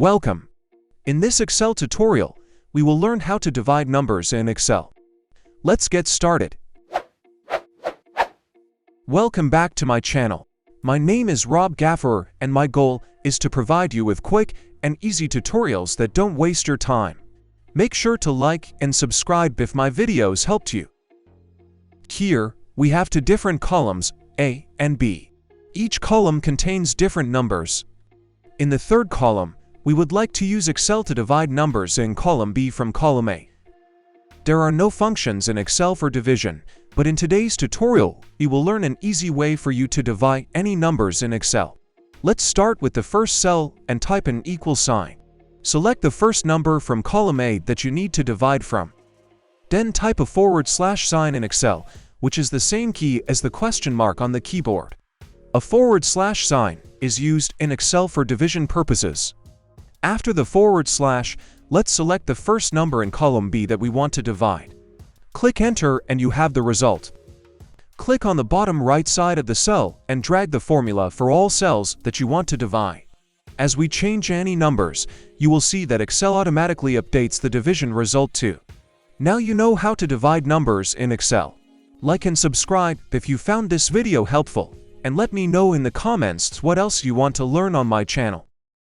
Welcome! In this Excel tutorial, we will learn how to divide numbers in Excel. Let's get started. Welcome back to my channel. My name is Rob Gaffer and my goal is to provide you with quick and easy tutorials that don't waste your time. Make sure to like and subscribe if my videos helped you. Here, we have two different columns, A and B. Each column contains different numbers. In the third column, we would like to use Excel to divide numbers in column B from column A. There are no functions in Excel for division, but in today's tutorial, we will learn an easy way for you to divide any numbers in Excel. Let's start with the first cell and type an equal sign. Select the first number from column A that you need to divide from. Then type a / sign in Excel, which is the same key as the question mark on the keyboard. A / sign is used in Excel for division purposes. After the /, let's select the first number in column B that we want to divide. Click Enter and you have the result. Click on the bottom right side of the cell and drag the formula for all cells that you want to divide. As we change any numbers, you will see that Excel automatically updates the division result too. Now you know how to divide numbers in Excel. Like and subscribe if you found this video helpful, and let me know in the comments what else you want to learn on my channel.